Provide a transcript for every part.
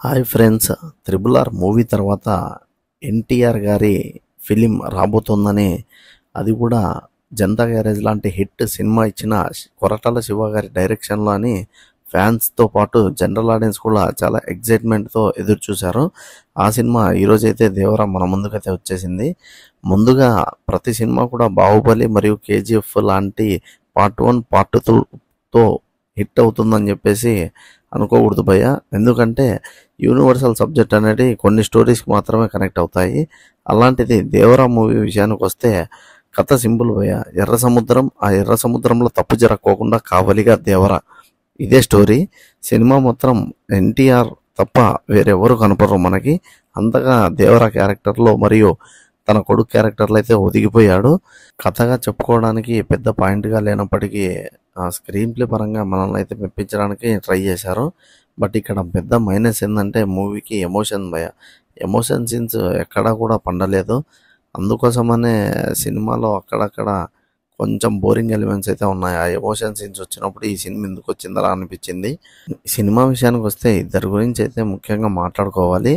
Hi friends, triple R movie తర్వాత ఎన్టీఆర్ గారి film రాబోతోందని, అది కూడా జనతా గ్యారేజ్ లాంటి హిట్ సినిమా ఇచ్చిన కొరటాల శివ గారి డైరెక్షన్లో అని ఫ్యాన్స్తో పాటు జనరల్ ఆడియన్స్ కూడా చాలా ఎగ్జైట్మెంట్తో ఎదురు చూశారు. ఆ సినిమా ఈరోజైతే దేవరా మన ముందుకైతే వచ్చేసింది. ముందుగా ప్రతి సినిమా కూడా బాహుబలి మరియు కేజీఎఫ్ లాంటి పార్ట్ 1 పార్ట్ 2తో హిట్ అవుతుందని చెప్పేసి అనుకోకూడదు భయ్య. ఎందుకంటే యూనివర్సల్ సబ్జెక్ట్ అనేది కొన్ని స్టోరీస్కి మాత్రమే కనెక్ట్ అవుతాయి. అలాంటిది దేవరా మూవీ విషయానికి వస్తే కథ సింపుల్ భయ్య. ఎర్ర సముద్రం, ఆ ఎర్ర సముద్రంలో తప్పు జరగకోకుండా కావలిగా దేవరా, ఇదే స్టోరీ. సినిమా మొత్తం ఎన్టీఆర్ తప్ప వేరెవరు కనపడరు మనకి. అంతగా దేవరా క్యారెక్టర్లో మరియు తన కొడుకు క్యారెక్టర్లో అయితే ఒదిగిపోయాడు. కథగా చెప్పుకోవడానికి పెద్ద పాయింట్గా లేనప్పటికీ స్క్రీన్ ప్లే పరంగా మనల్ని అయితే మెప్పించడానికి ట్రై చేశారు. బట్ ఇక్కడ పెద్ద మైనస్ ఏంటంటే మూవీకి ఎమోషన్ భయ. ఎమోషన్ సీన్స్ ఎక్కడా కూడా పండలేదు. అందుకోసమనే సినిమాలో అక్కడక్కడ కొంచెం బోరింగ్ ఎలిమెంట్స్ అయితే ఉన్నాయి. ఆ ఎమోషన్ సీన్స్ వచ్చినప్పుడు ఈ సినిమా ఎందుకు వచ్చిందలా అనిపించింది. సినిమా విషయానికి వస్తే ఇద్దరి గురించి అయితే ముఖ్యంగా మాట్లాడుకోవాలి.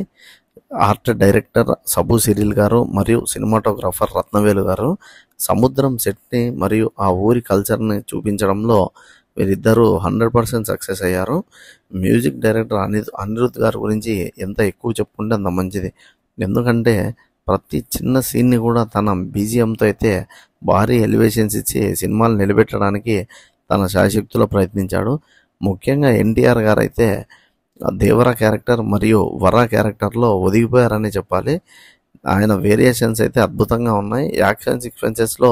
ఆర్ట్ డైరెక్టర్ సబు సిరిల్ గారు మరియు సినిమాటోగ్రాఫర్ రత్నవేలు గారు సముద్రం సెట్ని మరియు ఆ ఊరి కల్చర్ని చూపించడంలో వీరిద్దరూ 100% సక్సెస్ అయ్యారు. మ్యూజిక్ డైరెక్టర్ అనిరుద్ గారి గురించి ఎంత ఎక్కువ చెప్పుకుంటే అంత మంచిది. ఎందుకంటే ప్రతి చిన్న సీన్ని కూడా తన బీజిఎంతో అయితే భారీ ఎలివేషన్స్ ఇచ్చి సినిమాలు నిలబెట్టడానికి తన శాయశక్తులో ప్రయత్నించాడు. ముఖ్యంగా ఎన్టీఆర్ గారు అయితే దేవరా క్యారెక్టర్ మరియు వరా క్యారెక్టర్లో ఒదిగిపోయారని చెప్పాలి. ఆయన వేరియేషన్స్ అయితే అద్భుతంగా ఉన్నాయి. యాక్షన్ సీక్వెన్సెస్లో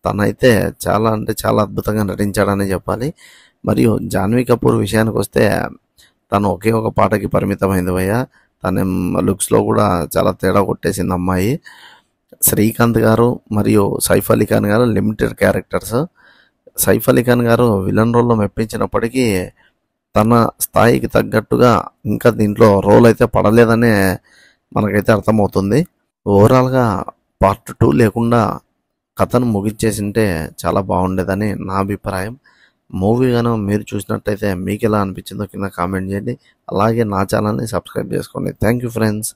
తనైతే చాలా అంటే చాలా అద్భుతంగా నటించాడని చెప్పాలి. మరియు జాన్వీ కపూర్ విషయానికి వస్తే తను ఒకే ఒక పాటకి పరిమితమైంది భయ్య. తన లుక్స్లో కూడా చాలా తేడా కొట్టేసింది అమ్మాయి. శ్రీకాంత్ గారు మరియు సైఫ్ అలీ ఖాన్ గారు లిమిటెడ్ క్యారెక్టర్స్. సైఫ్ అలీ ఖాన్ గారు విలన్ రోల్లో మెప్పించినప్పటికీ తన స్థాయికి తగ్గట్టుగా ఇంకా దీంట్లో రోల్ అయితే పడలేదనే మనకైతే అర్థమవుతుంది. ఓవరాల్గా పార్ట్ 2 లేకుండా కథను ముగించేసింటే చాలా బాగుండేదని నా అభిప్రాయం. మూవీ గాను మీరు చూసినట్టయితే మీకు ఎలా అనిపించిందో కింద కామెంట్ చేయండి. అలాగే నా ఛానల్ని సబ్స్క్రైబ్ చేసుకోండి. Thank you friends.